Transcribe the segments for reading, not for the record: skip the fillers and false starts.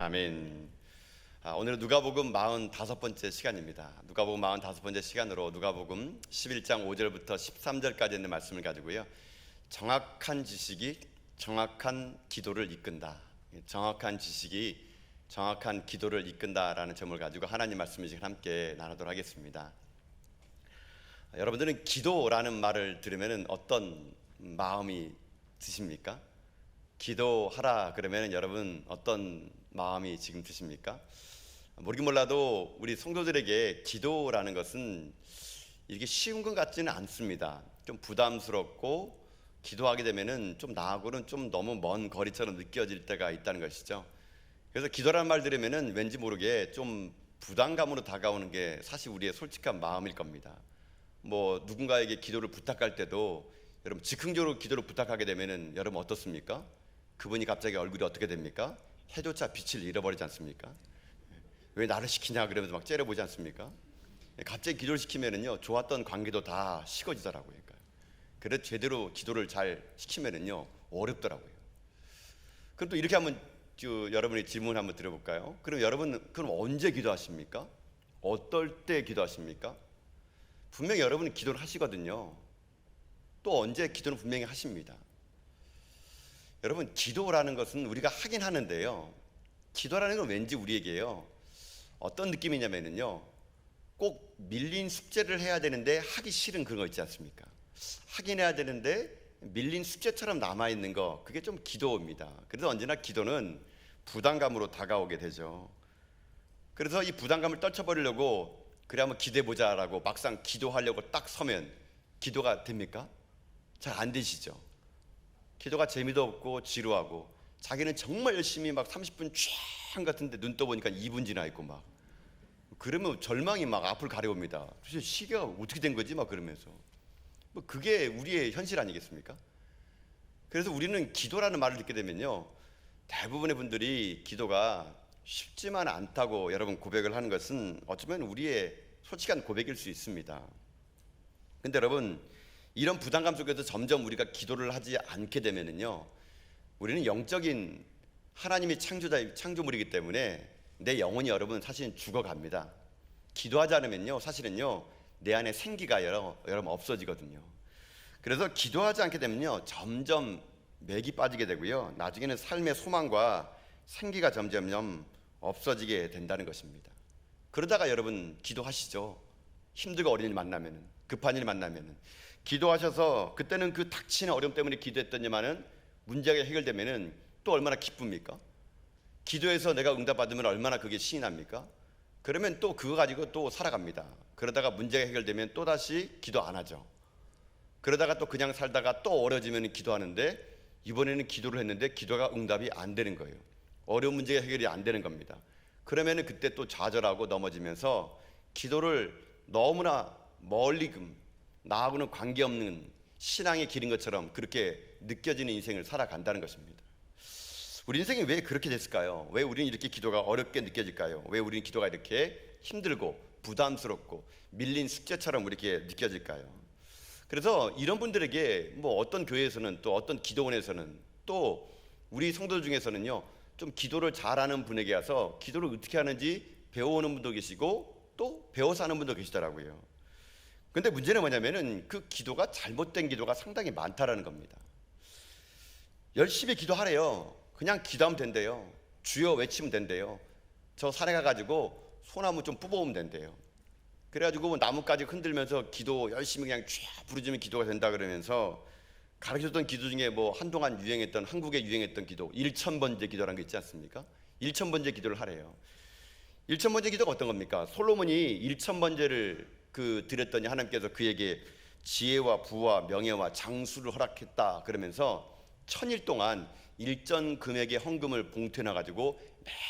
아멘. 오늘은 누가복음 45번째 시간입니다. 누가복음 45번째 시간으로 누가복음 11장 5절부터 13절까지 있는 말씀을 가지고요, 정확한 지식이 정확한 기도를 이끈다, 정확한 지식이 정확한 기도를 이끈다라는 점을 가지고 하나님 말씀을 지금 함께 나누도록 하겠습니다. 여러분들은 기도라는 말을 들으면 어떤 마음이 드십니까? 기도하라 그러면 여러분 어떤 마음이 지금 드십니까? 모르긴 몰라도 우리 성도들에게 기도라는 것은 이렇게 쉬운 것 같지는 않습니다. 좀 부담스럽고 기도하게 되면은 좀 나하고는 좀 너무 먼 거리처럼 느껴질 때가 있다는 것이죠. 그래서 기도라는 말 들으면은 왠지 모르게 좀 부담감으로 다가오는 게 사실 우리의 솔직한 마음일 겁니다. 뭐 누군가에게 기도를 부탁할 때도 여러분 즉흥적으로 기도를 부탁하게 되면은 여러분 어떻습니까? 그분이 갑자기 얼굴이 어떻게 됩니까? 해조차 빛을 잃어버리지 않습니까? 왜 나를 시키냐 그러면서 막 째려보지 않습니까? 갑자기 기도를 시키면은요, 좋았던 관계도 다 식어지더라고요. 그래서 제대로 기도를 잘 시키면은요 어렵더라고요. 그럼 또 이렇게 한번 여러분의 질문 한번 드려볼까요? 그럼 여러분 그럼 언제 기도하십니까? 어떨 때 기도하십니까? 분명히 여러분은 기도를 하시거든요. 또 언제 기도는 분명히 하십니다. 여러분 기도라는 것은 우리가 하긴 하는데요, 기도라는 건 왠지 우리에게요 어떤 느낌이냐면요, 꼭 밀린 숙제를 해야 되는데 하기 싫은 그런 거 있지 않습니까? 하긴 해야 되는데 밀린 숙제처럼 남아있는 거, 그게 좀 기도입니다. 그래서 언제나 기도는 부담감으로 다가오게 되죠. 그래서 이 부담감을 떨쳐버리려고 그래 한번 기대보자 라고 막상 기도하려고 딱 서면 기도가 됩니까? 잘 안 되시죠. 기도가 재미도 없고 지루하고, 자기는 정말 열심히 막 30분 쫙 같은데 눈 떠보니까 2분 지나 있고 막 그러면 절망이 막 앞을 가려옵니다. 도대체 시계가 어떻게 된 거지? 막 그러면서 뭐 그게 우리의 현실 아니겠습니까? 그래서 우리는 기도라는 말을 듣게 되면요, 대부분의 분들이 기도가 쉽지만 않다고 여러분 고백을 하는 것은 어쩌면 우리의 솔직한 고백일 수 있습니다. 근데 여러분, 이런 부담감 속에서 점점 우리가 기도를 하지 않게 되면은요, 우리는 영적인 하나님의 창조물이기 때문에 내 영혼이 여러분 사실은 죽어갑니다. 기도하지 않으면요, 사실은요 내 안에 생기가 여러분 없어지거든요. 그래서 기도하지 않게 되면요 점점 맥이 빠지게 되고요, 나중에는 삶의 소망과 생기가 점점 없어지게 된다는 것입니다. 그러다가 여러분 기도하시죠. 힘들고 어려운 일 만나면은, 급한 일 만나면은 기도하셔서 그때는 그 닥치는 어려움 때문에 기도했더니만은 문제가 해결되면은 또 얼마나 기쁩니까? 기도해서 내가 응답받으면 얼마나 그게 신이 납니까? 그러면 또 그거 가지고 또 살아갑니다. 그러다가 문제가 해결되면 또 다시 기도 안 하죠. 그러다가 또 그냥 살다가 또 어려워지면 기도하는데, 이번에는 기도를 했는데 기도가 응답이 안 되는 거예요. 어려운 문제가 해결이 안 되는 겁니다. 그러면은 그때 또 좌절하고 넘어지면서 기도를 너무나 멀리 나하고는 관계없는 신앙의 길인 것처럼 그렇게 느껴지는 인생을 살아간다는 것입니다. 우리 인생이 왜 그렇게 됐을까요? 왜 우리는 이렇게 기도가 어렵게 느껴질까요? 왜 우리는 기도가 이렇게 힘들고 부담스럽고 밀린 숙제처럼 이렇게 느껴질까요? 그래서 이런 분들에게 뭐 어떤 교회에서는, 또 어떤 기도원에서는, 또 우리 성도 중에서는요 좀 기도를 잘하는 분에게 와서 기도를 어떻게 하는지 배워오는 분도 계시고 또 배워서 하는 분도 계시더라고요. 근데 문제는 뭐냐면은 그 기도가 잘못된 기도가 상당히 많다라는 겁니다. 열심히 기도하래요. 그냥 기도하면 된대요. 주여 외치면 된대요. 저 산에 가가지고 소나무 좀 뽑아오면 된대요. 그래가지고 나뭇가지 흔들면서 기도 열심히 그냥 쫙 부르짖으면 기도가 된다 그러면서 가르쳐줬던 기도 중에 뭐 한동안 유행했던, 한국에 유행했던 기도 1000번째 기도라는 게 있지 않습니까? 1000번째 기도를 하래요. 1000번째 기도가 어떤 겁니까? 솔로몬이 1000번째를 드렸더니 하나님께서 그에게 지혜와 부와 명예와 장수를 허락했다 그러면서 1000일 동안 일정 금액의 헌금을 봉투해 가지고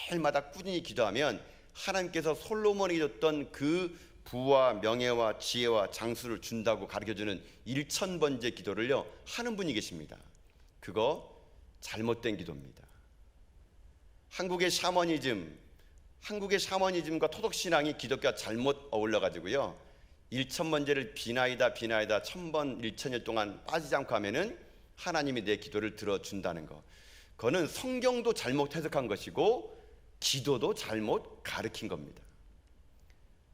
매일마다 꾸준히 기도하면 하나님께서 솔로몬에게 줬던 그 부와 명예와 지혜와 장수를 준다고 가르쳐주는 1000번째 기도를요 하는 분이 계십니다. 그거 잘못된 기도입니다. 한국의 샤머니즘과 토독신앙이 기독교와 잘못 어울려 가지고요 1000번째를 비나이다 1000번 1000일 동안 빠지지 않고 하면은 하나님이 내 기도를 들어준다는 거, 그거는 성경도 잘못 해석한 것이고 기도도 잘못 가르친 겁니다.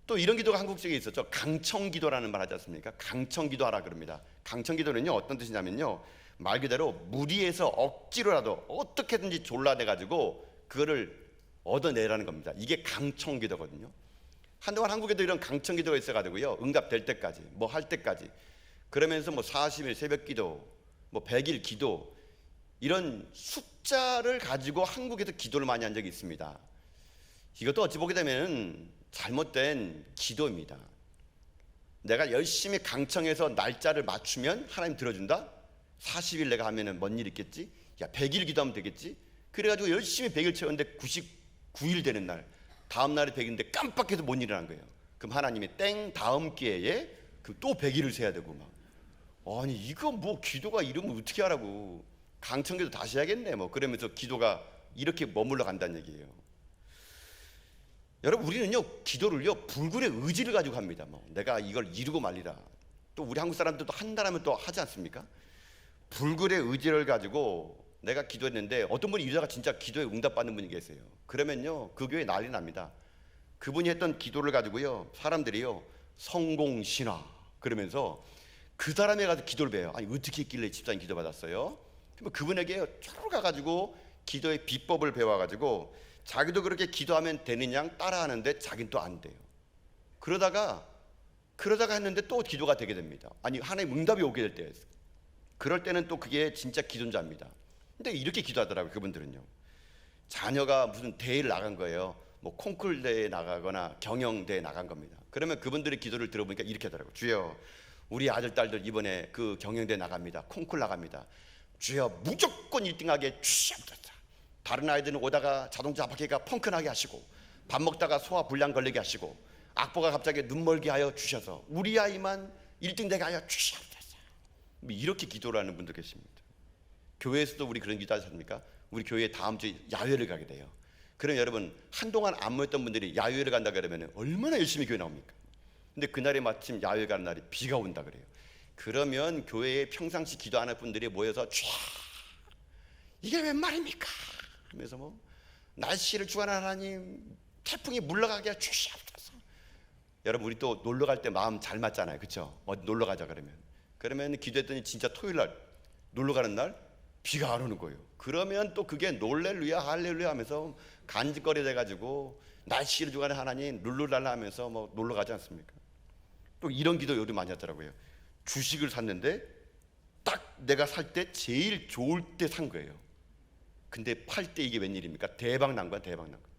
또 이런 기도가 한국 쪽에 있었죠. 강청기도라는 말 하지 않습니까? 강청기도하라 그럽니다. 강청기도는요 어떤 뜻이냐면요, 말 그대로 무리해서 억지로라도 어떻게든지 졸라대가지고 그거를 얻어내라는 겁니다. 이게 강청기도거든요. 한동안 한국에도 이런 강청기도가 있어가지고요, 응답될 때까지 뭐 할 때까지 그러면서 뭐 40일 새벽기도, 뭐 100일 기도, 이런 숫자를 가지고 한국에서 기도를 많이 한 적이 있습니다. 이것도 어찌 보게 되면 잘못된 기도입니다. 내가 열심히 강청해서 날짜를 맞추면 하나님 들어준다? 40일 내가 하면은 뭔 일 있겠지? 야 100일 기도하면 되겠지? 그래가지고 열심히 100일 채웠는데 99일 되는 날, 다음 날이 100일인데 깜빡해서 못 일어난 거예요. 그럼 하나님이 땡 다음 기회에 또 100일을 세야 되고 막, 아니 이거 뭐 기도가 이러면 어떻게 하라고, 강청기도 다시 해야겠네 뭐 그러면서 기도가 이렇게 머물러 간다는 얘기예요. 여러분, 우리는요 기도를요 불굴의 의지를 가지고 합니다. 뭐 내가 이걸 이루고 말리라. 또 우리 한국 사람들도 한다라면 또 하지 않습니까? 불굴의 의지를 가지고 내가 기도했는데, 어떤 분이 이러다가 진짜 기도에 응답받는 분이 계세요. 그러면요 그 교회 난리 납니다. 그분이 했던 기도를 가지고요 사람들이요 성공신화 그러면서 그 사람에 가서 기도를 배워요. 아니 어떻게 했길래 집사님 기도 받았어요? 그러면 그분에게 쭉 가가지고 기도의 비법을 배워가지고 자기도 그렇게 기도하면 되는 양 따라하는데 자기는 또 안 돼요. 그러다가 했는데 또 기도가 되게 됩니다. 아니 하나님 응답이 오게 될 때가 있어요. 그럴 때는 또 그게 진짜 기도자입니다. 근데 이렇게 기도하더라고요. 그분들은요, 자녀가 무슨 대회를 나간 거예요. 뭐 콩쿨 대회에 나가거나 경영대회에 나간 겁니다. 그러면 그분들의 기도를 들어보니까 이렇게 하더라고요. 주여, 우리 아들 딸들 이번에 그 경영대회 나갑니다. 콩쿨 나갑니다. 주여 무조건 1등하게 주시옵소서. 다른 아이들은 오다가 자동차 바퀴가 펑크나게 하시고 밥 먹다가 소화 불량 걸리게 하시고 악보가 갑자기 눈멀게 하여 주셔서 우리 아이만 1등 되게 하여 주시옵소서. 이렇게 기도를 하는 분도 계십니다. 교회에서도 우리 그런 기도 하지 않습니까? 우리 교회에 다음 주에 야외를 가게 돼요. 그럼 여러분, 한동안 안 모였던 분들이 야외를 간다 그러면 얼마나 열심히 교회 나옵니까? 근데 그날에 마침 야외 가는 날이 비가 온다 그래요. 그러면 교회에 평상시 기도하는 분들이 모여서 촤, 이게 웬 말입니까? 하면서 뭐 날씨를 주관하는 하나님, 태풍이 물러가게 주시옵소서. 여러분, 우리 또 놀러 갈 때 마음 잘 맞잖아요, 그렇죠? 어디 놀러 가자 그러면 기도했더니 진짜 토요일 날 놀러 가는 날 비가 안 오는 거예요. 그러면 또 그게 놀렐루야 할렐루야 하면서 간직거리 돼가지고 날씨를 주관하는 하나님 룰루랄라 하면서 뭐 놀러 가지 않습니까? 또 이런 기도 요즘 많이 하더라고요. 주식을 샀는데 딱 내가 살 때 제일 좋을 때 산 거예요. 근데 팔 때 이게 웬일입니까? 대박 난 거야, 대박 난 거야.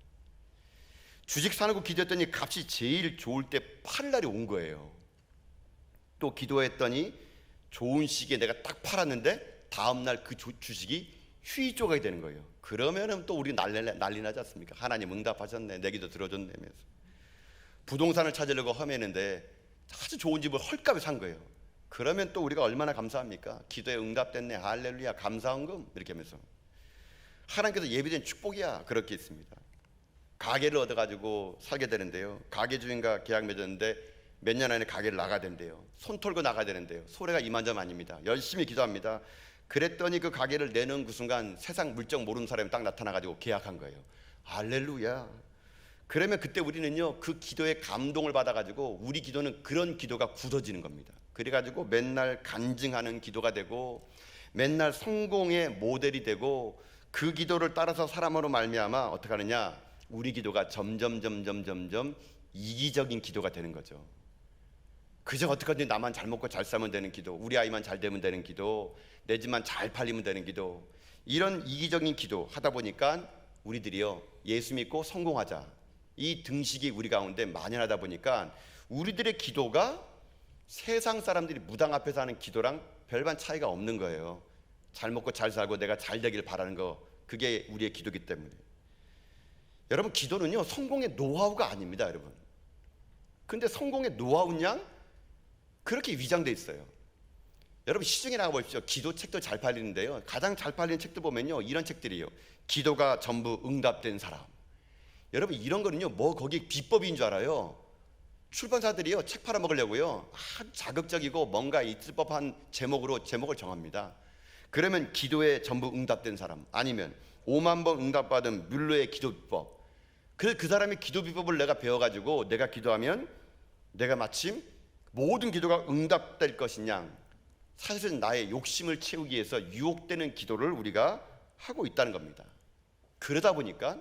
주식 사놓고 기도했더니 값이 제일 좋을 때 팔 날이 온 거예요. 또 기도했더니 좋은 시기에 내가 딱 팔았는데 다음 날 그 주식이 휴지 조각이 되는 거예요. 그러면은 또 우리 난리 나지 않습니까? 하나님 응답하셨네, 내 기도 들어줬네면서. 부동산을 찾으려고 헤매는데 아주 좋은 집을 헐값에 산 거예요. 그러면 또 우리가 얼마나 감사합니까? 기도에 응답됐네, 할렐루야, 감사헌금 이렇게 하면서. 하나님께서 예비된 축복이야, 그렇게 있습니다. 가게를 얻어가지고 살게 되는데요, 가게 주인과 계약 맺었는데 몇 년 안에 가게를 나가야 된대요. 손 털고 나가야 되는데요, 소래가 이만저만 아닙니다. 열심히 기도합니다. 그랬더니 그 가게를 내는 그 순간 세상 물정 모르는 사람이 딱 나타나가지고 계약한 거예요. 할렐루야. 그러면 그때 우리는요 그 기도에 감동을 받아가지고 우리 기도는 그런 기도가 굳어지는 겁니다. 그래가지고 맨날 간증하는 기도가 되고 맨날 성공의 모델이 되고, 그 기도를 따라서 사람으로 말미암아 어떻게 하느냐, 우리 기도가 점점 이기적인 기도가 되는 거죠. 그저 어떻게든 나만 잘 먹고 잘 살면 되는 기도, 우리 아이만 잘 되면 되는 기도, 내 집만 잘 팔리면 되는 기도, 이런 이기적인 기도 하다 보니까 우리들이요 예수 믿고 성공하자, 이 등식이 우리 가운데 만연하다 보니까 우리들의 기도가 세상 사람들이 무당 앞에서 하는 기도랑 별반 차이가 없는 거예요. 잘 먹고 잘 살고 내가 잘 되길 바라는 거, 그게 우리의 기도이기 때문에. 여러분, 기도는요 성공의 노하우가 아닙니다, 여러분. 근데 성공의 노하우냐? 그렇게 위장돼 있어요. 여러분, 시중에 나가 보십시오. 기도 책도 잘 팔리는데요, 가장 잘 팔리는 책도 보면요 이런 책들이에요. 기도가 전부 응답된 사람. 여러분, 이런 거는요 뭐 거기 비법인 줄 알아요. 출판사들이요 책 팔아먹으려고요 아주 자극적이고 뭔가 있을 법한 제목으로 제목을 정합니다. 그러면 기도에 전부 응답된 사람, 아니면 5만 번 응답받은 뮬러의 기도 비법, 그래서 그 사람의 기도 비법을 내가 배워가지고 내가 기도하면 내가 마침 모든 기도가 응답될 것이냐, 사실은 나의 욕심을 채우기 위해서 유혹되는 기도를 우리가 하고 있다는 겁니다. 그러다 보니까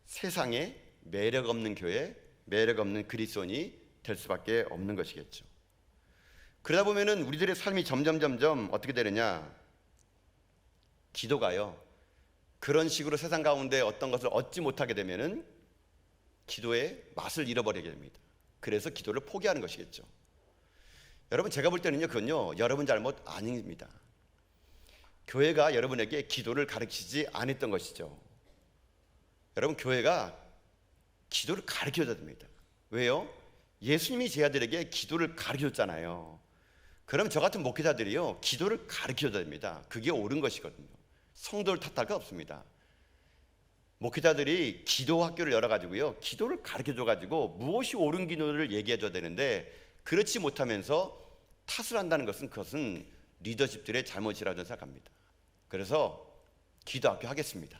세상에 매력 없는 교회, 매력 없는 그리스도인이 될 수밖에 없는 것이겠죠. 그러다 보면은 우리들의 삶이 점점 어떻게 되느냐, 기도가요, 그런 식으로 세상 가운데 어떤 것을 얻지 못하게 되면은 기도의 맛을 잃어버리게 됩니다. 그래서 기도를 포기하는 것이겠죠. 여러분, 제가 볼 때는요, 그건요, 여러분 잘못 아닙니다. 교회가 여러분에게 기도를 가르치지 않았던 것이죠. 여러분, 교회가 기도를 가르쳐줘야 됩니다. 왜요? 예수님이 제 아들에게 기도를 가르쳐줬잖아요. 그럼 저 같은 목회자들이요, 기도를 가르쳐줘야 됩니다. 그게 옳은 것이거든요. 성도를 탓할 거 없습니다. 목회자들이 기도 학교를 열어가지고요, 기도를 가르쳐줘가지고 무엇이 옳은 기도를 얘기해줘야 되는데, 그렇지 못하면서 탓을 한다는 것은, 그것은 리더십들의 잘못이라고 저는 생각합니다. 그래서 기도 학교 하겠습니다.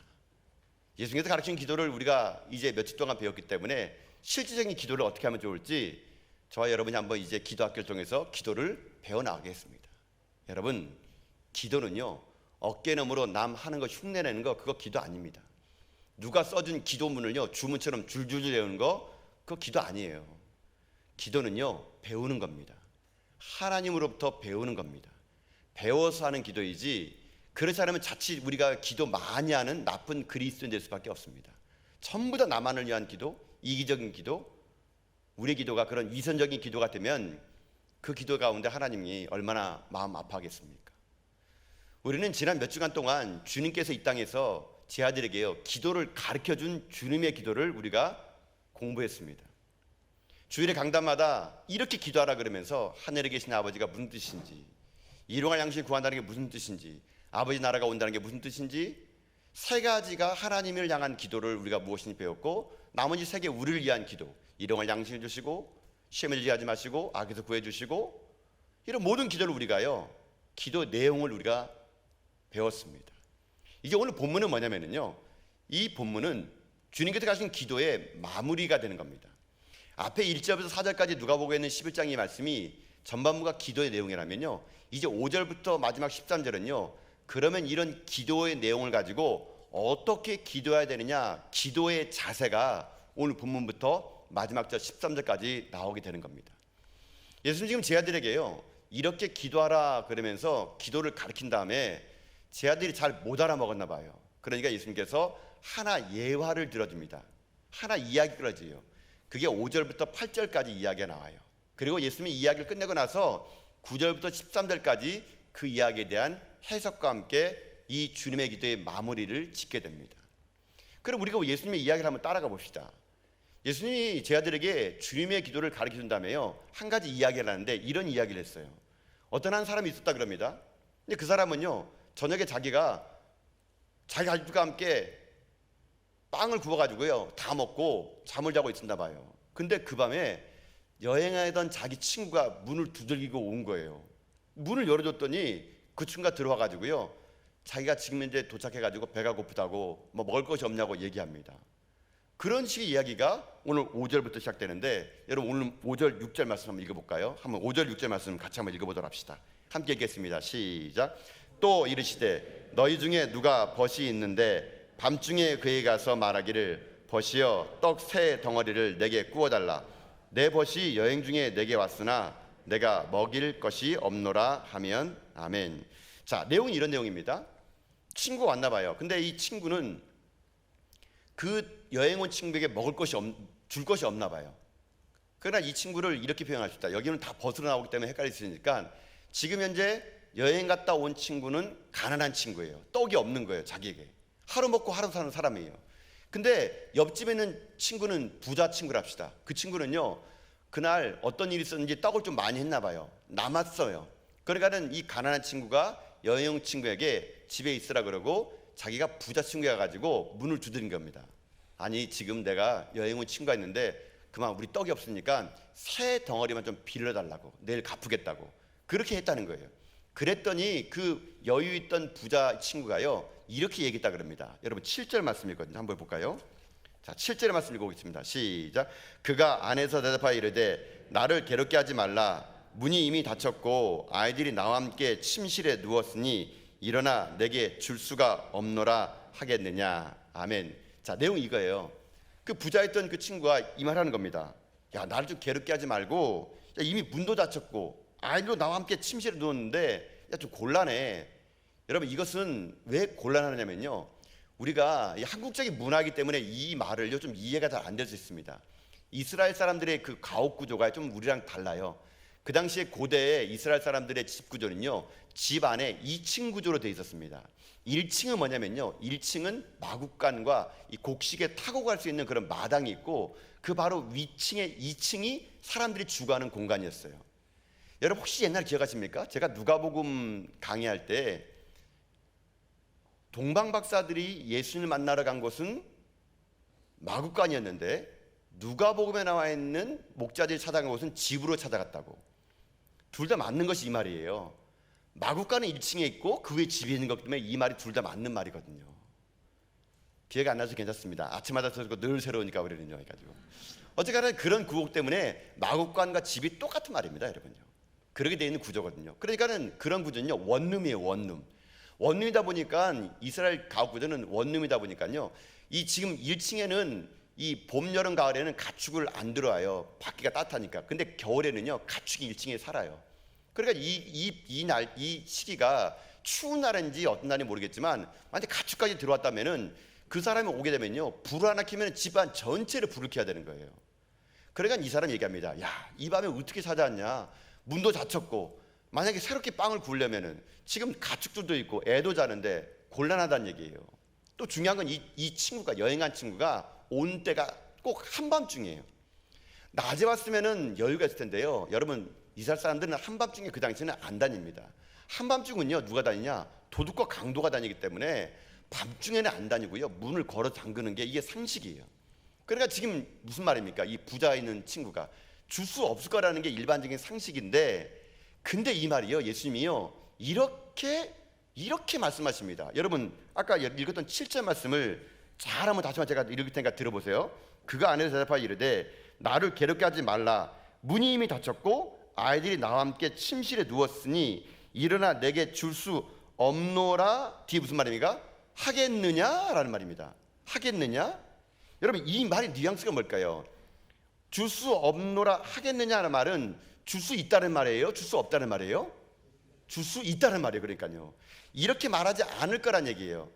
예수님께서 가르친 기도를 우리가 이제 며칠 동안 배웠기 때문에 실질적인 기도를 어떻게 하면 좋을지 저와 여러분이 한번 이제 기도 학교를 통해서 기도를 배워나가겠습니다. 여러분, 기도는요, 어깨너머로 남 하는 거 흉내내는 거, 그거 기도 아닙니다. 누가 써준 기도문을요, 주문처럼 줄줄줄 외우는 거, 그거 기도 아니에요. 기도는요, 배우는 겁니다. 하나님으로부터 배우는 겁니다. 배워서 하는 기도이지, 그렇지 않으면 자칫 우리가 기도 많이 하는 나쁜 그리스도인 될 수밖에 없습니다. 전부 다 나만을 위한 기도, 이기적인 기도, 우리의 기도가 그런 위선적인 기도가 되면 그 기도 가운데 하나님이 얼마나 마음 아파하겠습니까? 우리는 지난 몇 주간 동안 주님께서 이 땅에서 제 아들에게요, 기도를 가르쳐준 주님의 기도를 우리가 공부했습니다. 주일의 강단마다 이렇게 기도하라 그러면서 하늘에 계신 아버지가 무슨 뜻인지, 일용할 양식을 구한다는 게 무슨 뜻인지, 아버지 나라가 온다는 게 무슨 뜻인지, 세 가지가 하나님을 향한 기도를 우리가 무엇인지 배웠고, 나머지 세 개 우리를 위한 기도, 일용할 양식을 주시고, 시험에 들게 하지 마시고, 악에서 구해주시고, 이런 모든 기도를 우리가요, 기도 내용을 우리가 배웠습니다. 이게 오늘 본문은 뭐냐면요, 이 본문은 주님께서 가신 기도의 마무리가 되는 겁니다. 앞에 1절부터 4절까지 누가복음에 있는 11장의 말씀이 전반부가 기도의 내용이라면요, 이제 5절부터 마지막 13절은요, 그러면 이런 기도의 내용을 가지고 어떻게 기도해야 되느냐, 기도의 자세가 오늘 본문부터 마지막 절 13절까지 나오게 되는 겁니다. 예수님 지금 제 아들에게요, 이렇게 기도하라 그러면서 기도를 가르친 다음에 제 아들이 잘 못 알아먹었나 봐요. 그러니까 예수님께서 하나 예화를 들어줍니다. 하나 이야기를 들어줘요. 그게 5절부터 8절까지 이야기가 나와요. 그리고 예수님이 이야기를 끝내고 나서 9절부터 13절까지 그 이야기에 대한 해석과 함께 이 주님의 기도의 마무리를 짓게 됩니다. 그럼 우리가 예수님의 이야기를 한번 따라가 봅시다. 예수님이 제 아들에게 주님의 기도를 가르쳐 준 다음에요, 한 가지 이야기를 하는데 이런 이야기를 했어요. 어떤 한 사람이 있었다 그럽니다. 근데 그 사람은요, 저녁에 자기가 자기 가족과 함께 빵을 구워가지고요, 다 먹고 잠을 자고 있었나 봐요. 근데 그 밤에 여행하던 자기 친구가 문을 두들기고 온 거예요. 문을 열어줬더니 그 친구가 들어와가지고요, 자기가 지금 이제 도착해가지고 배가 고프다고 뭐 먹을 것이 없냐고 얘기합니다. 그런 식의 이야기가 오늘 5절부터 시작되는데, 여러분 오늘 5절 6절 말씀 한번 읽어볼까요? 한번 5절 6절 말씀 같이 한번 읽어보도록 합시다. 함께 읽겠습니다. 시작. 또 이르시되 너희 중에 누가 벗이 있는데 밤중에 그에 가서 말하기를 벗이여 떡 세 덩어리를 내게 구워달라. 내 벗이 여행 중에 내게 왔으나 내가 먹일 것이 없노라 하면 아멘. 자, 내용이 이런 내용입니다. 친구가 왔나 봐요. 근데 이 친구는 그 여행 온 친구에게 먹을 것이 줄 것이 없나 봐요. 그러나 이 친구를 이렇게 표현할 수 있다. 여기는 다 벗으로 나오기 때문에 헷갈릴 수 있으니까, 지금 현재 여행 갔다 온 친구는 가난한 친구예요. 떡이 없는 거예요, 자기에게. 하루 먹고 하루 사는 사람이에요. 근데 옆집에 있는 친구는 부자 친구랍시다. 그 친구는요, 그날 어떤 일이 있었는지 떡을 좀 많이 했나 봐요. 남았어요. 그러니까는 이 가난한 친구가 여행 온 친구에게 집에 있으라 그러고, 자기가 부자 친구가 가지고 문을 두드린 겁니다. 아니, 지금 내가 여행 온 친구가 있는데 그만 우리 떡이 없으니까 새 덩어리만 좀 빌려달라고, 내일 갚으겠다고 그렇게 했다는 거예요. 그랬더니 그 여유 있던 부자 친구가요 이렇게 얘기했다 그럽니다. 여러분 7절 말씀이거든요. 한번 볼까요? 자, 7절의 말씀 읽어보겠습니다. 시작. 그가 안에서 대답하여 이르되 나를 괴롭게 하지 말라. 문이 이미 닫혔고 아이들이 나와 함께 침실에 누웠으니 일어나 내게 줄 수가 없노라 하겠느냐. 아멘. 자, 내용이 이거예요. 그 부자였던 그 친구가 이 말하는 겁니다. 야, 나를 좀 괴롭게 하지 말고, 야, 이미 문도 닫혔고 아이들도 나와 함께 침실에 누웠는데 야, 좀 곤란해. 여러분, 이것은 왜 곤란하냐면요, 우리가 이 한국적인 문화이기 때문에 이 말을요 좀 이해가 잘 안 될 수 있습니다. 이스라엘 사람들의 그 가옥 구조가 좀 우리랑 달라요. 그 당시에 고대에 이스라엘 사람들의 집 구조는요, 집 안에 2층 구조로 되어 있었습니다. 1층은 뭐냐면요, 1층은 마구간과 이 곡식에 타고 갈 수 있는 그런 마당이 있고, 그 바로 위층에 2층이 사람들이 주거하는 공간이었어요. 여러분 혹시 옛날 기억하십니까? 제가 누가복음 강의할 때 동방 박사들이 예수님을 만나러 간 곳은 마구간이었는데 누가복음에 나와 있는 목자들이 찾아간 곳은 집으로 찾아갔다고. 둘 다 맞는 것이 이 말이에요. 마구간은 1층에 있고 그 위에 집이 있는 거기 때문에 이 말이 둘 다 맞는 말이거든요. 기회가 안 나서 괜찮습니다. 아침마다 듣고 늘 새로우니까 우리는요 해가지고. 어쨌거나 그런 구호 때문에 마구간과 집이 똑같은 말입니다, 여러분요. 그렇게 되어 있는 구조거든요. 그러니까는 그런 구조는요 원룸이에요, 원룸. 원룸이다 보니까 이스라엘 가옥 구조는 원룸이다 보니까요, 이 지금 1층에는 이 봄, 여름, 가을에는 가축을 안 들어와요. 밖이가 따뜻하니까. 근데 겨울에는요 가축이 1층에 살아요. 그러니까 이 시기가 추운 날인지 어떤 날인지 모르겠지만 만약에 가축까지 들어왔다면은 그 사람이 오게 되면요 불을 하나 켜면 집안 전체를 불을 켜야 되는 거예요. 그러니까 이 사람이 얘기합니다. 야, 이 밤에 어떻게 찾아왔냐? 문도 닫혔고 만약에 새롭게 빵을 구우려면은 지금 가축들도 있고 애도 자는데 곤란하다는 얘기예요. 또 중요한 건 이 친구가, 여행한 친구가 온 때가 꼭 한밤중이에요. 낮에 왔으면은 여유가 있을 텐데요, 여러분 이스라엘 사람들은 한밤중에 그 당시에는 안 다닙니다. 한밤중은요 누가 다니냐? 도둑과 강도가 다니기 때문에 밤중에는 안 다니고요, 문을 걸어 잠그는 게 이게 상식이에요. 그러니까 지금 무슨 말입니까? 이 부자 있는 친구가 줄 수 없을 거라는 게 일반적인 상식인데, 근데 이 말이요, 예수님이요 이렇게 말씀하십니다. 여러분 아까 읽었던 7절 말씀을 잘 한번 다시 한번 제가 읽을 테니까 들어보세요. 그가 안에서 대답하여 이르되 나를 괴롭게 하지 말라. 문이 이미 닫혔고 아이들이 나와 함께 침실에 누웠으니 일어나 내게 줄 수 없노라. 뒤에 무슨 말입니까? 하겠느냐라는 말입니다. 하겠느냐? 여러분 이 말의 뉘앙스가 뭘까요? 줄 수 없노라 하겠느냐는 말은 줄 수 있다는 말이에요? 줄 수 없다는 말이에요? 줄 수 있다는 말이에요. 그러니까요, 이렇게 말하지 않을 거란 얘기예요.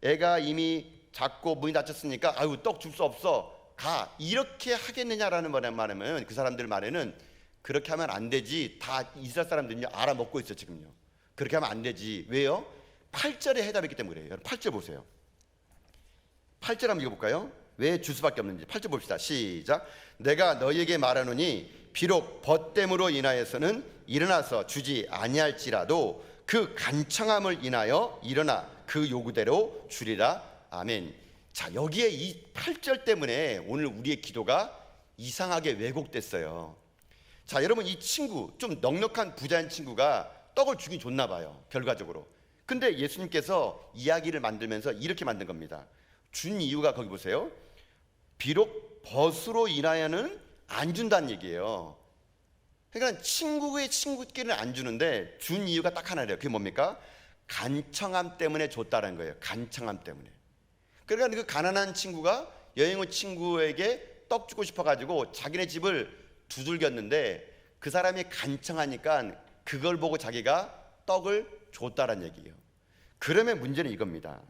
애가 이미 작고 문이 닫혔으니까 아유 떡 줄 수 없어 가, 이렇게 하겠느냐라는 말이면 그 사람들 말에는 그렇게 하면 안 되지, 다 이스라엘 사람들은요 알아먹고 있어요 지금요. 그렇게 하면 안 되지. 왜요? 8절에 해답했기 때문에 그래요. 8절 보세요. 8절 한번 읽어볼까요? 왜 줄 수밖에 없는지 8절 봅시다. 시작. 내가 너희에게 말하노니 비록 벗됨으로 인하여서는 일어나서 주지 아니할지라도 그 간청함을 인하여 일어나 그 요구대로 주리라. 아멘. 자, 여기에 이 8절 때문에 오늘 우리의 기도가 이상하게 왜곡됐어요. 자, 여러분 이 친구, 좀 넉넉한 부자인 친구가 떡을 주긴 줬나 봐요, 결과적으로. 근데 예수님께서 이야기를 만들면서 이렇게 만든 겁니다. 준 이유가 거기 보세요. 비록 벗으로 인하여는 안 준다는 얘기예요. 그러니까 친구의 친구끼리는 안 주는데 준 이유가 딱 하나래요. 그게 뭡니까? 간청함 때문에 줬다는 거예요. 간청함 때문에. 그러니까 그 가난한 친구가 여행 온 친구에게 떡 주고 싶어가지고 자기네 집을 두들겼는데 그 사람이 간청하니까 그걸 보고 자기가 떡을 줬다는 얘기예요. 그러면 문제는 이겁니다.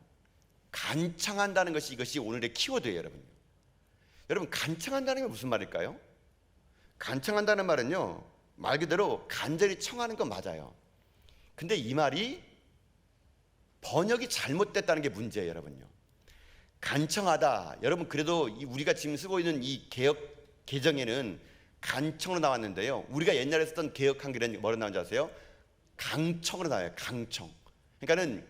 간청한다는 것이 이것이 오늘의 키워드예요, 여러분. 여러분 간청한다는 게 무슨 말일까요? 간청한다는 말은요 말 그대로 간절히 청하는 건 맞아요. 근데 이 말이 번역이 잘못됐다는 게 문제예요, 여러분요. 간청하다, 여러분 그래도 우리가 지금 쓰고 있는 이 개역 개정에는 간청으로 나왔는데요, 우리가 옛날에 쓰던 개역 한글은 뭐로 나온지 아세요? 강청으로 나와요. 강청. 그러니까는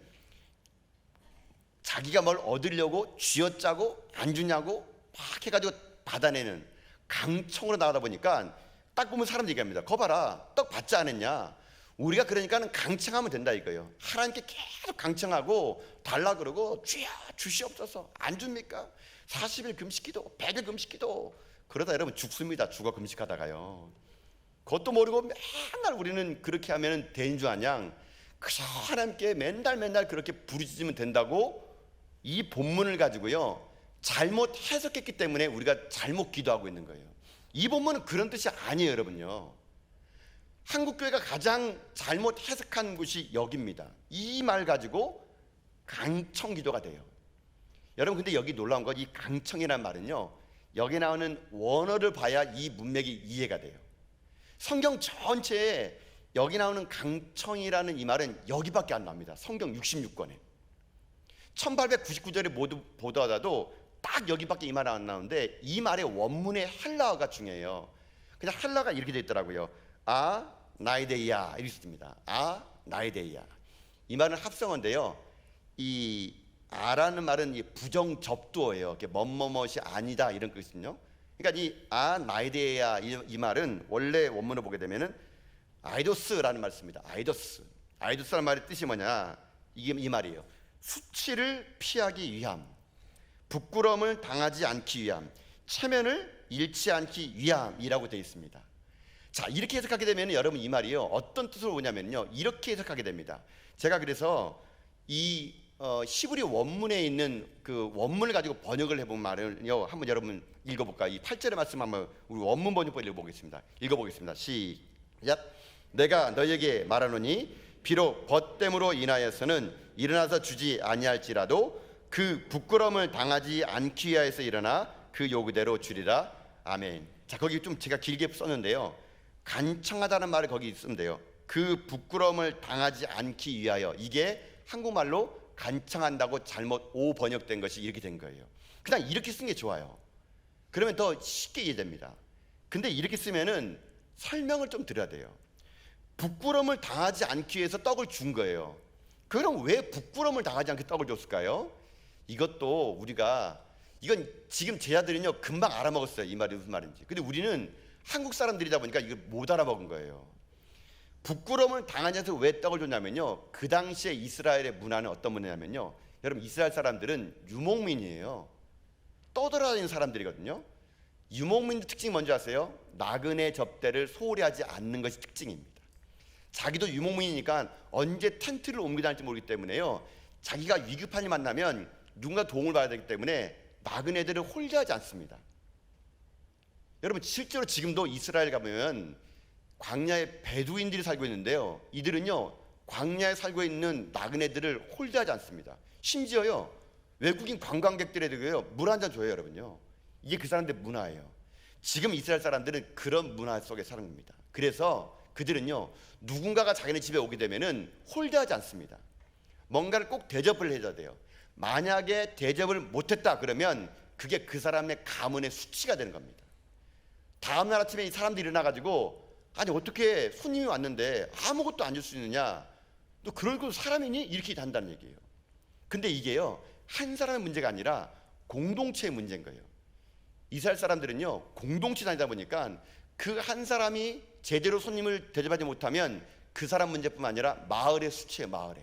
자기가 뭘 얻으려고 쥐어짜고 안 주냐고 막 해가지고 받아내는 강청으로 나가다 보니까 딱 보면 사람들이 얘기합니다. 거 봐라, 떡 받지 않았냐? 우리가 그러니까는 강청하면 된다 이거예요. 하나님께 계속 강청하고 달라 그러고 주여 주시옵소서. 안 줍니까? 40일 금식기도 100일 금식기도 그러다 여러분 죽습니다. 죽어 금식하다가요. 그것도 모르고 맨날 우리는 그렇게 하면 되는 줄 아냐. 그저 하나님께 맨날 그렇게 부르짖으면 된다고 이 본문을 가지고요 잘못 해석했기 때문에 우리가 잘못 기도하고 있는 거예요. 이 본문은 그런 뜻이 아니에요 여러분요. 한국교회가 가장 잘못 해석한 곳이 여기입니다. 이 말 가지고 강청 기도가 돼요. 여러분 근데 여기 놀라운 건 이 강청이라는 말은요 여기 나오는 원어를 봐야 이 문맥이 이해가 돼요. 성경 전체에 여기 나오는 강청이라는 이 말은 여기밖에 안 나옵니다. 성경 66권에 1899절에 모두 보더라도 딱 여기밖에 이 말이 안 나오는데 이 말의 원문의 헬라어가 중요해요. 그냥 헬라어가 이렇게 돼 있더라고요. 나이데이아 이렇게 있습니다. 나이데이아. 이 말은 합성어인데요. 이 아라는 말은 이 부정 접두어예요. 뭐뭐뭐이 아니다 이런 뜻이거든요. 그러니까 이 나이데이아 이 말은 원래 원문을 보게 되면은 아이도스라는 말을 씁니다. 아이도스라는 말의 뜻이 뭐냐? 이게 이 말이에요. 수치를 피하기 위함, 부끄러움을 당하지 않기 위함, 체면을 잃지 않기 위함이라고 되어 있습니다. 자, 이렇게 해석하게 되면 여러분 이 말이요 어떤 뜻으로 오냐면요 이렇게 해석하게 됩니다. 제가 그래서 이 히브리 원문에 있는 그 원문을 가지고 번역을 해본 말을요 한번 여러분 읽어볼까요? 이 8절의 말씀 한번 우리 원문 번역본 읽어보겠습니다. 시작. 내가 너에게 말하노니 비록 벗됨으로 인하여서는 일어나서 주지 아니할지라도 그 부끄러움을 당하지 않기 위하여서 일어나 그 요구대로 주리라. 아멘. 자, 거기 좀 제가 길게 썼는데요 간청하다는 말을 거기 쓰면 돼요. 그 부끄러움을 당하지 않기 위하여. 이게 한국말로 간청한다고 잘못 번역된 것이 이렇게 된 거예요. 그냥 이렇게 쓴 게 좋아요. 그러면 더 쉽게 이해됩니다. 근데 이렇게 쓰면은 설명을 좀 드려야 돼요. 부끄러움을 당하지 않기 위해서 떡을 준 거예요. 그럼 왜 부끄러움을 당하지 않게 떡을 줬을까요? 이것도 우리가 이건 지금 제자들은요 금방 알아먹었어요. 이 말이 무슨 말인지. 근데 우리는 한국 사람들이다 보니까 이걸 못 알아먹은 거예요. 부끄러움을 당하지 않아서 왜 떡을 줬냐면요 그 당시에 이스라엘의 문화는 어떤 문화냐면요 여러분 이스라엘 사람들은 유목민이에요. 떠돌아다니는 사람들이거든요. 유목민의 특징이 뭔지 아세요? 나그네 접대를 소홀히 하지 않는 것이 특징입니다. 자기도 유목민이니까 언제 텐트를 옮겨 다닐지 모르기 때문에요 자기가 위급한 일 만나면 누군가 도움을 받아야 되기 때문에 나그네들을 홀대하지 않습니다. 여러분 실제로 지금도 이스라엘 가면 광야에 베두인들이 살고 있는데요 이들은요 광야에 살고 있는 나그네들을 홀대하지 않습니다. 심지어요 외국인 관광객들에게요 물 한 잔 줘요 여러분요. 이게 그 사람들 문화예요. 지금 이스라엘 사람들은 그런 문화 속에 사는 겁니다. 그래서 그들은요 누군가가 자기네 집에 오게 되면은 홀대하지 않습니다. 뭔가를 꼭 대접을 해줘야 돼요. 만약에 대접을 못했다 그러면 그게 그 사람의 가문의 수치가 되는 겁니다. 다음날 아침에 이 사람들이 일어나가지고 아니 어떻게 손님이 왔는데 아무것도 안 줄 수 있느냐, 또 그러고 사람이니 이렇게 단다는 얘기예요. 근데 이게요 한 사람의 문제가 아니라 공동체의 문제인 거예요. 이스라엘 사람들은요 공동체 다니다 보니까 그 한 사람이 제대로 손님을 대접하지 못하면 그 사람 문제뿐만 아니라 마을의 수치예요.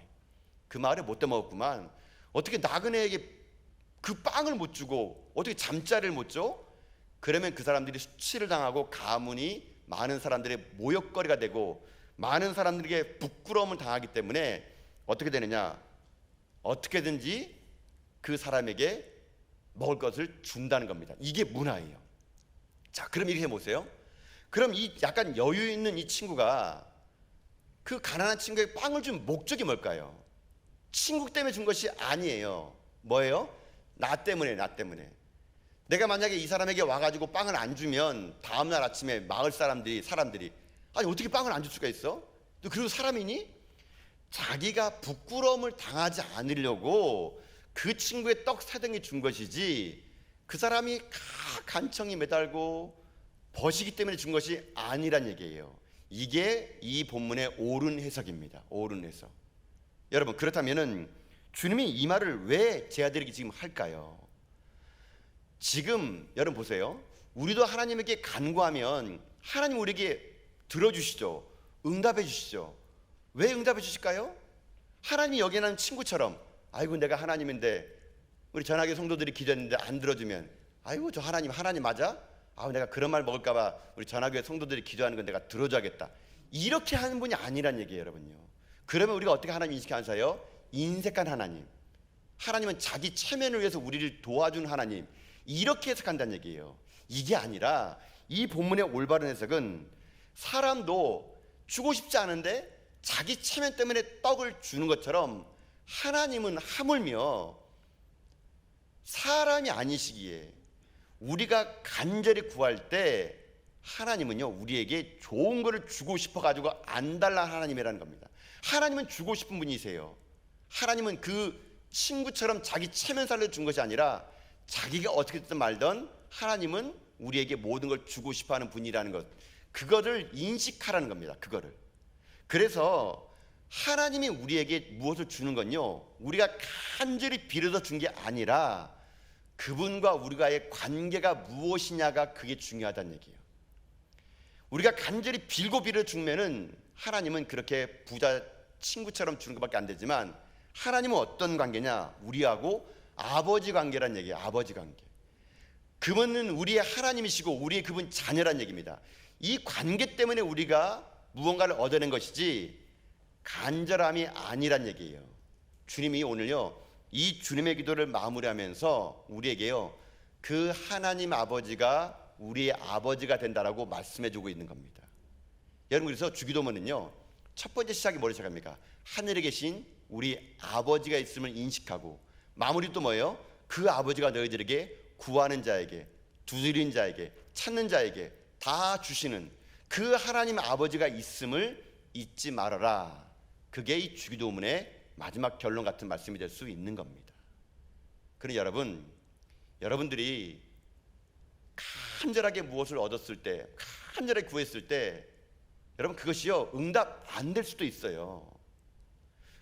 그 마을에 못돼 먹었구만, 어떻게 나그네에게 그 빵을 못 주고 어떻게 잠자리를 못 줘? 그러면 그 사람들이 수치를 당하고 가문이 많은 사람들의 모욕거리가 되고 많은 사람들에게 부끄러움을 당하기 때문에 어떻게 되느냐, 어떻게든지 그 사람에게 먹을 것을 준다는 겁니다. 이게 문화예요. 자, 그럼 이렇게 해보세요. 그럼 이 약간 여유 있는 이 친구가 그 가난한 친구에게 빵을 준 목적이 뭘까요? 친구 때문에 준 것이 아니에요. 뭐예요? 나 때문에. 내가 만약에 이 사람에게 와가지고 빵을 안 주면 다음날 아침에 마을 사람들이 아니 어떻게 빵을 안 줄 수가 있어? 또 그리고 사람이니? 자기가 부끄러움을 당하지 않으려고 그 친구의 떡 3덩이 준 것이지 그 사람이 간청이 매달고 버시기 때문에 준 것이 아니란 얘기예요. 이게 이 본문의 옳은 해석입니다. 옳은 해석. 여러분, 그렇다면은 주님이 이 말을 왜 제자들에게 지금 할까요? 지금 여러분 보세요. 우리도 하나님에게 간구하면 하나님 우리에게 들어주시죠. 응답해 주시죠. 왜 응답해 주실까요? 하나님이 여기는 친구처럼, 아이고 내가 하나님인데 우리 전학의 성도들이 기도했는데 안 들어주면, 아이고 저 하나님 맞아? 아우 내가 그런 말 먹을까봐 우리 전학의 성도들이 기도하는 건 내가 들어줘야겠다, 이렇게 하는 분이 아니란 얘기예요, 여러분요. 그러면 우리가 어떻게 하나님 인식하면서요? 인색한 하나님, 하나님은 자기 체면을 위해서 우리를 도와준 하나님, 이렇게 해석한다는 얘기예요. 이게 아니라 이 본문의 올바른 해석은 사람도 주고 싶지 않은데 자기 체면 때문에 떡을 주는 것처럼 하나님은 하물며 사람이 아니시기에 우리가 간절히 구할 때 하나님은요 우리에게 좋은 것을 주고 싶어 가지고 안 달라는 하나님이라는 겁니다. 하나님은 주고 싶은 분이세요. 하나님은 그 친구처럼 자기 체면 살려준 것이 아니라 자기가 어떻게 됐든 말든 하나님은 우리에게 모든 걸 주고 싶어하는 분이라는 것, 그거를 인식하라는 겁니다. 그거를. 그래서 하나님이 우리에게 무엇을 주는 건요, 우리가 간절히 빌어서 준 게 아니라 그분과 우리가의 관계가 무엇이냐가 그게 중요하다는 얘기예요. 우리가 간절히 빌고 빌어 주면은 하나님은 그렇게 부자 친구처럼 주는 것밖에 안 되지만, 하나님은 어떤 관계냐, 우리하고 아버지 관계란 얘기예요. 아버지 관계. 그분은 우리의 하나님이시고 우리의 그분 자녀란 얘기입니다. 이 관계 때문에 우리가 무언가를 얻어낸 것이지 간절함이 아니란 얘기예요. 주님이 오늘요 이 주님의 기도를 마무리하면서 우리에게요 그 하나님 아버지가 우리의 아버지가 된다라고 말씀해 주고 있는 겁니다. 여러분, 그래서 주기도문은요 첫 번째 시작이 뭐로 시작합니까? 하늘에 계신 우리 아버지가 있음을 인식하고, 마무리 또 뭐예요? 그 아버지가 너희들에게 구하는 자에게, 두드린 자에게, 찾는 자에게 다 주시는 그 하나님 아버지가 있음을 잊지 말아라. 그게 이 주기도문의 마지막 결론 같은 말씀이 될 수 있는 겁니다. 그러니 여러분들이 간절하게 무엇을 얻었을 때, 간절하게 구했을 때, 여러분 그것이요 응답 안 될 수도 있어요.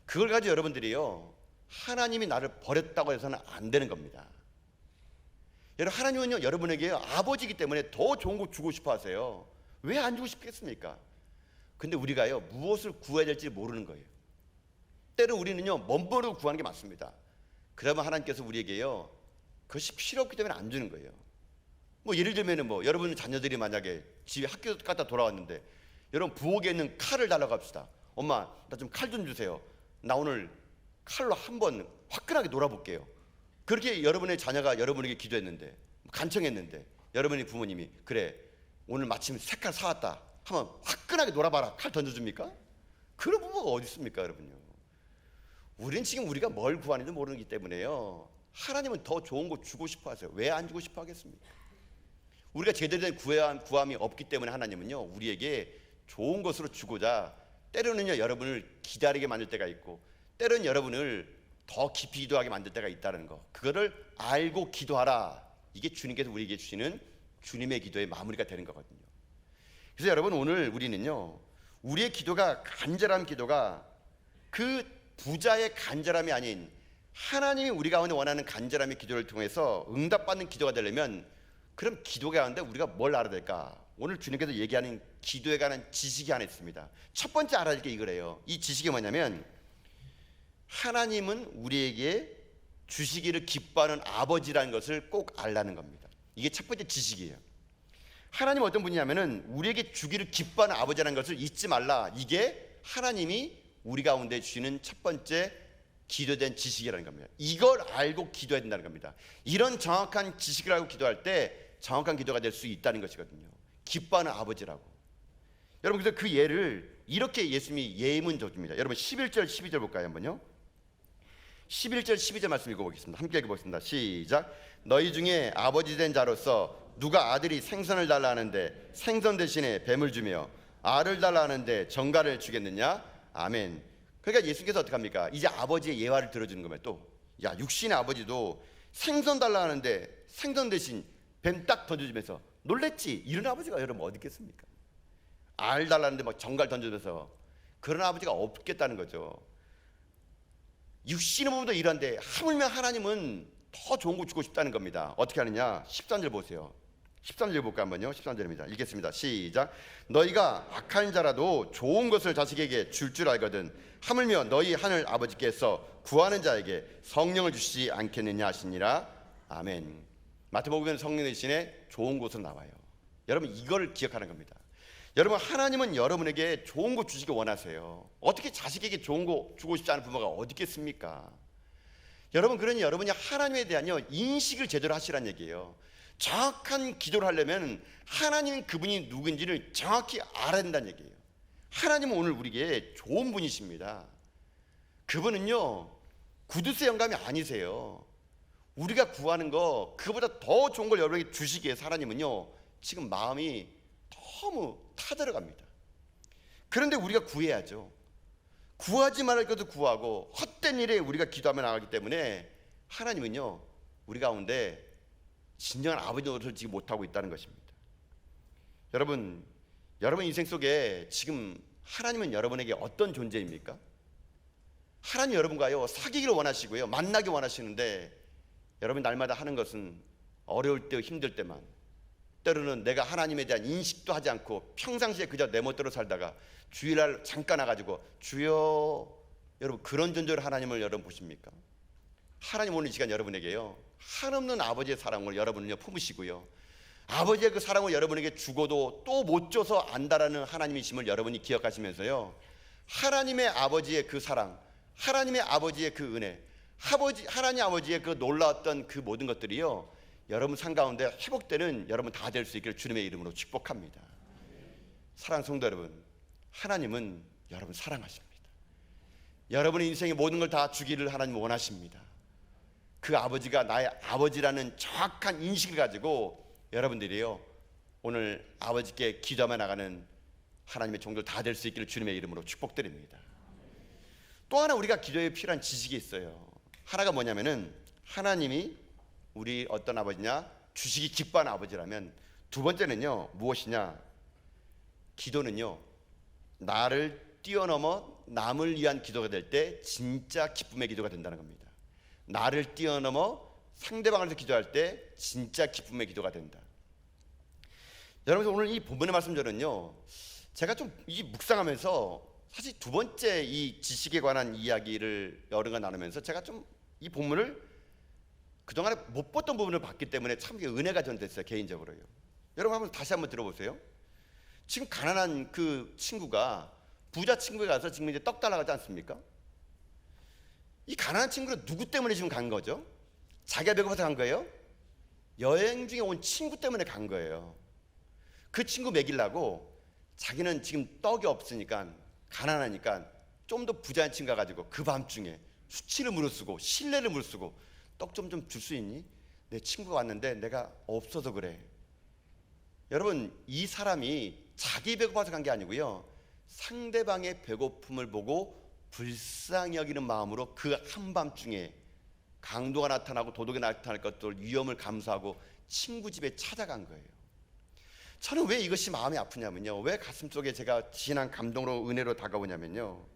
그걸 가지고 여러분들이요 하나님이 나를 버렸다고 해서는 안 되는 겁니다. 여러분, 하나님은요 여러분에게 아버지이기 때문에 더 좋은 거 주고 싶어 하세요. 왜 안 주고 싶겠습니까? 근데 우리가요 무엇을 구해야 될지 모르는 거예요. 때로 우리는요 멋모르고 구하는 게 많습니다. 그러면 하나님께서 우리에게요 그것이 필요 없기 때문에 안 주는 거예요. 뭐 예를 들면은 여러분 자녀들이 만약에 집에 학교 갔다 돌아왔는데 여러분 부엌에 있는 칼을 달라고 합시다. 엄마 나 좀 칼 좀 주세요. 나 오늘 칼로 한번 화끈하게 놀아볼게요. 그렇게 여러분의 자녀가 여러분에게 기도했는데, 간청했는데, 여러분의 부모님이 그래 오늘 마침 새 칼 사왔다 하면 화끈하게 놀아봐라, 칼 던져줍니까? 그런 부모가 어디 있습니까, 여러분요? 우리는 지금 우리가 뭘 구하는지 모르기 때문에요 하나님은 더 좋은 거 주고 싶어 하세요. 왜 안 주고 싶어 하겠습니까? 우리가 제대로 된 구함이 없기 때문에 하나님은요 우리에게 좋은 것으로 주고자 때로는요 여러분을 기다리게 만들 때가 있고, 때로는 여러분을 더 깊이 기도하게 만들 때가 있다는 거, 그거를 알고 기도하라. 이게 주님께서 우리에게 주시는 주님의 기도의 마무리가 되는 거거든요. 그래서 여러분 오늘 우리는요 우리의 기도가, 간절한 기도가 그 부자의 간절함이 아닌 하나님이 우리 가운데 원하는 간절함의 기도를 통해서 응답받는 기도가 되려면, 그럼 기도가 하는데 우리가 뭘 알아야 될까? 오늘 주님께서 얘기하는 기도에 관한 지식이 하나 있습니다. 첫 번째 알아야 될 게 이거래요. 이 지식이 뭐냐면 하나님은 우리에게 주시기를 기뻐하는 아버지라는 것을 꼭 알라는 겁니다. 이게 첫 번째 지식이에요. 하나님은 어떤 분이냐면은 우리에게 주기를 기뻐하는 아버지라는 것을 잊지 말라. 이게 하나님이 우리 가운데 주시는 첫 번째 기도된 지식이라는 겁니다. 이걸 알고 기도해야 된다는 겁니다. 이런 정확한 지식을 알고 기도할 때 정확한 기도가 될 수 있다는 것이거든요. 기뻐하는 아버지라고. 여러분, 그래서 그 예를 이렇게 예수님이 예문 줍니다. 여러분 11절 12절 볼까요? 한번요. 11절 12절 말씀 읽어보겠습니다. 함께 읽어보겠습니다. 시작. 너희 중에 아버지 된 자로서 누가 아들이 생선을 달라 하는데 생선 대신에 뱀을 주며 알을 달라 하는데 정갈을 주겠느냐? 아멘. 그러니까 예수님께서 어떻게 합니까? 이제 아버지의 예화를 들어주는 거면 또, 야, 육신의 아버지도 생선 달라 하는데 생선 대신 뱀 딱 던져주면서 놀랬지. 이런 아버지가 여러분 어디 있겠습니까? 알 달라는데 막 정갈 던져주면서, 그런 아버지가 없겠다는 거죠. 육신의 몸도 이런데 하물며 하나님은 더 좋은 거 주고 싶다는 겁니다. 어떻게 하느냐? 13절 보세요. 13절 볼까 한번요. 13절입니다. 읽겠습니다. 시작. 너희가 악한 자라도 좋은 것을 자식에게 줄 알거든 하물며 너희 하늘 아버지께서 구하는 자에게 성령을 주시지 않겠느냐 하시니라. 아멘. 마태복음에는 성령 대신에 좋은 것으로 나와요. 여러분 이걸 기억하는 겁니다. 여러분 하나님은 여러분에게 좋은 거 주시기 원하세요. 어떻게 자식에게 좋은 거 주고 싶지 않은 부모가 어디 있겠습니까? 여러분 그러니 여러분이 하나님에 대한 인식을 제대로 하시라는 얘기예요. 정확한 기도를 하려면 하나님 그분이 누군지를 정확히 알아야 된다는 얘기예요. 하나님은 오늘 우리에게 좋은 분이십니다. 그분은요 구두쇠 영감이 아니세요. 우리가 구하는 거 그보다 더 좋은 걸 여러분에게 주시기 위해서 하나님은요 지금 마음이 너무 타들어갑니다. 그런데 우리가 구해야죠. 구하지 말할 것도 구하고 헛된 일에 우리가 기도하며 나가기 때문에 하나님은요 우리 가운데 진정한 아버지 노릇을 지금 못하고 있다는 것입니다. 여러분 인생 속에 지금 하나님은 여러분에게 어떤 존재입니까? 하나님 여러분과요 사귀기를 원하시고요 만나기 원하시는데 여러분 날마다 하는 것은 어려울 때 힘들 때만, 때로는 내가 하나님에 대한 인식도 하지 않고 평상시에 그저 내 멋대로 살다가 주일날 잠깐 와가지고 주여, 여러분 그런 존재로 하나님을 여러분 보십니까? 하나님 오늘 이 시간 여러분에게요 한없는 아버지의 사랑을 여러분은요 품으시고요 아버지의 그 사랑을 여러분에게 주고도 또 못 줘서 안다라는 하나님이심을 여러분이 기억하시면서요 하나님의 아버지의 그 사랑, 하나님의 아버지의 그 은혜, 하나님 아버지의 그 놀라웠던 그 모든 것들이요 여러분 삶 가운데 회복되는 여러분 다 될 수 있기를 주님의 이름으로 축복합니다. 사랑하는 성도 여러분, 하나님은 여러분 사랑하십니다. 여러분의 인생의 모든 걸 다 주기를 하나님 원하십니다. 그 아버지가 나의 아버지라는 정확한 인식을 가지고 여러분들이요 오늘 아버지께 기도하며 나가는 하나님의 종들 다 될 수 있기를 주님의 이름으로 축복드립니다. 또 하나 우리가 기도에 필요한 지식이 있어요. 하나가 뭐냐면은 하나님이 우리 어떤 아버지냐 주식이 기뻐하는 아버지라면 두 번째는요 무엇이냐, 기도는요 나를 뛰어넘어 남을 위한 기도가 될 때 진짜 기쁨의 기도가 된다는 겁니다. 나를 뛰어넘어 상대방을 위해서 기도할 때 진짜 기쁨의 기도가 된다. 여러분 오늘 이 본문의 말씀절은요 제가 좀 이 묵상하면서 사실 두 번째 이 지식에 관한 이야기를 여러분과 나누면서 제가 좀 이 본문을 그동안에 못 봤던 부분을 봤기 때문에 참 은혜가 전 됐어요. 개인적으로요. 여러분 한번 다시 한번 들어보세요. 지금 가난한 그 친구가 부자 친구에 가서 지금 이제 떡 달라고 하지 않습니까? 이 가난한 친구는 누구 때문에 지금 간 거죠? 자기가 배고파서 간 거예요? 여행 중에 온 친구 때문에 간 거예요. 그 친구 먹이려고 자기는 지금 떡이 없으니까 가난하니까 좀 더 부자인 친구가 가지고 그 밤중에 수치를 무릅쓰고 신뢰를 무릅쓰고 떡 좀 줄 수 있니? 내 친구가 왔는데 내가 없어서 그래. 여러분 이 사람이 자기 배고파서 간 게 아니고요 상대방의 배고픔을 보고 불쌍히 여기는 마음으로 그 한밤중에 강도가 나타나고 도둑이 나타날 것들 위험을 감수하고 친구 집에 찾아간 거예요. 저는 왜 이것이 마음이 아프냐면요 왜 가슴속에 제가 진한 감동으로 은혜로 다가오냐면요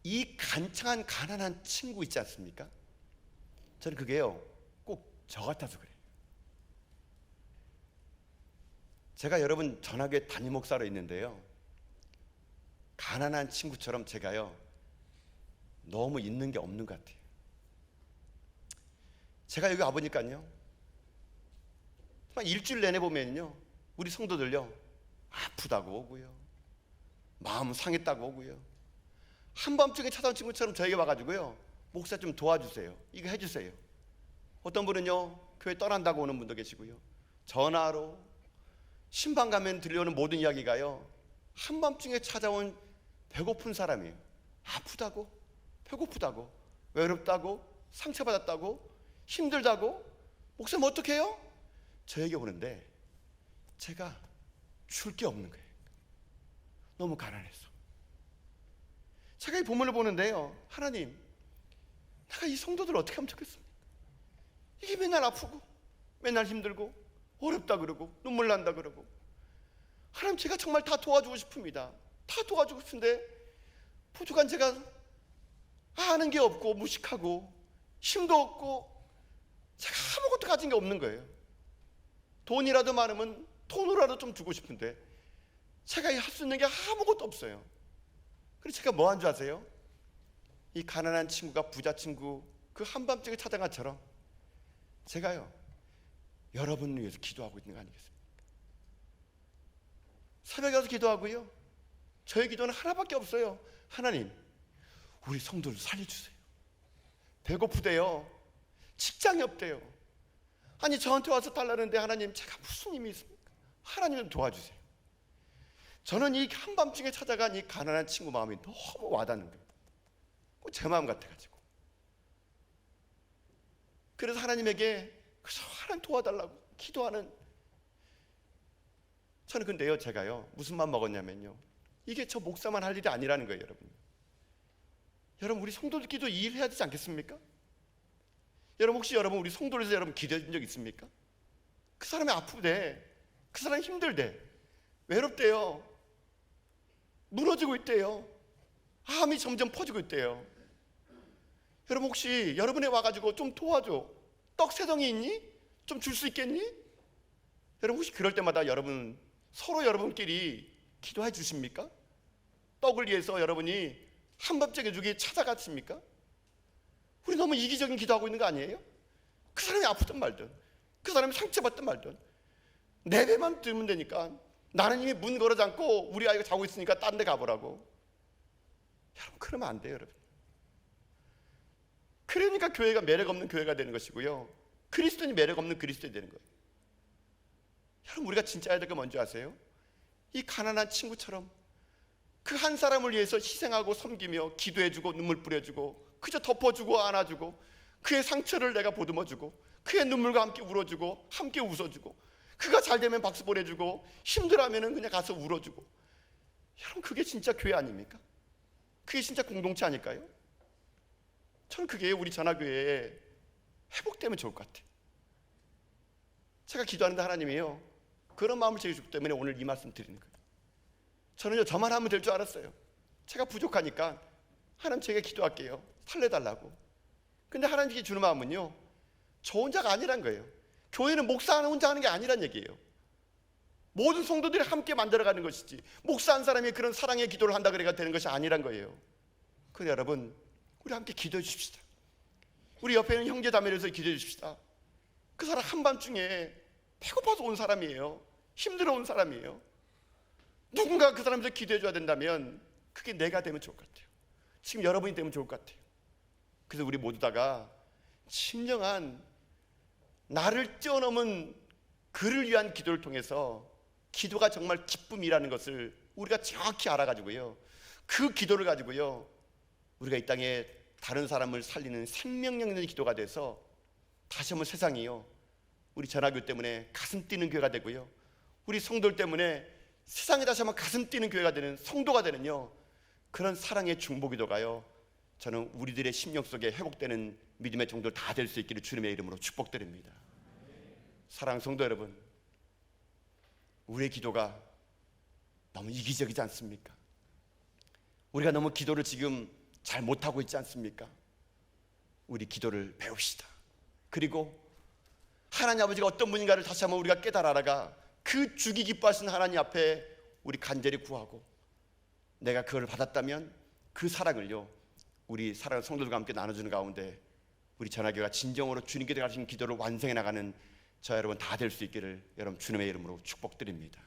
이 간청한 가난한 친구 있지 않습니까? 저는 그게요 꼭 저 같아서 그래요. 제가 여러분 전학에 담임 목사로 있는데요 가난한 친구처럼 제가요 너무 있는 게 없는 것 같아요. 제가 여기 와보니까요 일주일 내내 보면요 우리 성도들요 아프다고 오고요 마음 상했다고 오고요 한밤중에 찾아온 친구처럼 저에게 와가지고요 목사 좀 도와주세요, 이거 해주세요. 어떤 분은요 교회 떠난다고 오는 분도 계시고요 전화로 신방 가면 들려오는 모든 이야기가요 한밤중에 찾아온 배고픈 사람이에요. 아프다고, 배고프다고, 외롭다고, 상처받았다고, 힘들다고. 목사님 어떻게 해요? 저에게 오는데 제가 줄 게 없는 거예요. 너무 가난해서. 제가 이 본문을 보는데요 하나님, 내가 이 성도들 어떻게 하면 좋겠습니까? 이게 맨날 아프고 맨날 힘들고 어렵다 그러고 눈물 난다 그러고. 하나님 제가 정말 다 도와주고 싶습니다. 다 도와주고 싶은데 부족한 제가 아는 게 없고 무식하고 힘도 없고 제가 아무것도 가진 게 없는 거예요. 돈이라도 많으면 돈으로라도 좀 주고 싶은데 제가 할 수 있는 게 아무것도 없어요. 그래서 제가 뭐 한 줄 아세요? 이 가난한 친구가 부자 친구 그 한밤중에 찾아간 것처럼 제가요 여러분을 위해서 기도하고 있는 거 아니겠습니까? 새벽에 와서 기도하고요, 저의 기도는 하나밖에 없어요. 하나님, 우리 성도를 살려주세요. 배고프대요. 직장이 없대요. 아니 저한테 와서 달라는데 하나님 제가 무슨 힘이 있습니까? 하나님 좀 도와주세요. 저는 이 한밤중에 찾아간 이 가난한 친구 마음이 너무 와닿는 거예요. 제 마음 같아가지고. 그래서 하나님에게 하나님 도와달라고 기도하는, 저는 근데요 제가요 무슨 마음 먹었냐면요, 이게 저 목사만 할 일이 아니라는 거예요. 여러분 우리 성도들끼리도 이 일을 해야 되지 않겠습니까? 여러분 혹시 여러분 우리 성도를 해서 여러분 기도해 준 적 있습니까? 그 사람이 아프대, 그 사람이 힘들대, 외롭대요, 무너지고 있대요, 암이 점점 퍼지고 있대요. 여러분 혹시 여러분에 와가지고 좀 도와줘, 떡 세 덩이 있니? 좀 줄 수 있겠니? 여러분 혹시 그럴 때마다 여러분 서로 여러분끼리 기도해 주십니까? 떡을 위해서 여러분이 한밤중에 주기 찾아갔습니까? 우리 너무 이기적인 기도하고 있는 거 아니에요? 그 사람이 아프든 말든, 그 사람이 상처받든 말든 내 배만 들면 되니까, 나는 이미 문 걸어 잠고 우리 아이가 자고 있으니까 딴 데 가보라고. 여러분 그러면 안 돼요. 여러분 그러니까 교회가 매력 없는 교회가 되는 것이고요, 그리스도인이 매력 없는 그리스도인이 되는 거예요. 여러분 우리가 진짜 해야 될 게 뭔지 아세요? 이 가난한 친구처럼 그 한 사람을 위해서 희생하고 섬기며 기도해주고 눈물 뿌려주고 그저 덮어주고 안아주고 그의 상처를 내가 보듬어주고 그의 눈물과 함께 울어주고 함께 웃어주고, 그가 잘 되면 박수 보내주고 힘들어하면 그냥 가서 울어주고. 여러분 그게 진짜 교회 아닙니까? 그게 진짜 공동체 아닐까요? 저는 그게 우리 전화교회에 회복되면 좋을 것 같아요. 제가 기도하는데 하나님이요 그런 마음을 제게 주기 때문에 오늘 이 말씀 드리는 거예요. 저는요 저만 하면 될 줄 알았어요. 제가 부족하니까 하나님 제가 기도할게요, 살려달라고. 근데 하나님께 주는 마음은요 저 혼자가 아니란 거예요. 교회는 목사 하나 혼자 하는 게 아니란 얘기예요. 모든 성도들이 함께 만들어가는 것이지, 목사 한 사람이 그런 사랑의 기도를 한다 그래가 되는 것이 아니란 거예요. 그래서 여러분 우리 함께 기도해 주십시다. 우리 옆에 있는 형제 자매를 위해서 기도해 주십시다. 그 사람 한밤중에 배고파서 온 사람이에요. 힘들어 온 사람이에요. 누군가 그 사람에서 기도해 줘야 된다면 그게 내가 되면 좋을 것 같아요. 지금 여러분이 되면 좋을 것 같아요. 그래서 우리 모두 다가 진정한 나를 뛰어넘은 그를 위한 기도를 통해서 기도가 정말 기쁨이라는 것을 우리가 정확히 알아가지고요, 그 기도를 가지고요 우리가 이 땅에 다른 사람을 살리는 생명력 있는 기도가 돼서 다시 한번 세상이요 우리 전화교 때문에 가슴 뛰는 교회가 되고요, 우리 성도들 때문에 세상에 다시 한번 가슴 뛰는 교회가 되는 성도가 되는요 그런 사랑의 중보기도가요 저는 우리들의 심령 속에 회복되는 믿음의 종들 다 될 수 있기를 주님의 이름으로 축복드립니다. 사랑하는 성도 여러분, 우리의 기도가 너무 이기적이지 않습니까? 우리가 너무 기도를 지금 잘 못하고 있지 않습니까? 우리 기도를 배웁시다. 그리고 하나님 아버지가 어떤 분인가를 다시 한번 우리가 깨달아 알아가 그 주기 기뻐하시는 하나님 앞에 우리 간절히 구하고, 내가 그걸 받았다면 그 사랑을요 우리 사랑하는 성도들과 함께 나눠주는 가운데 우리 전화교회가 진정으로 주님께 가신 기도를 완성해 나가는 저 여러분 다 될 수 있기를 여러분 주님의 이름으로 축복드립니다.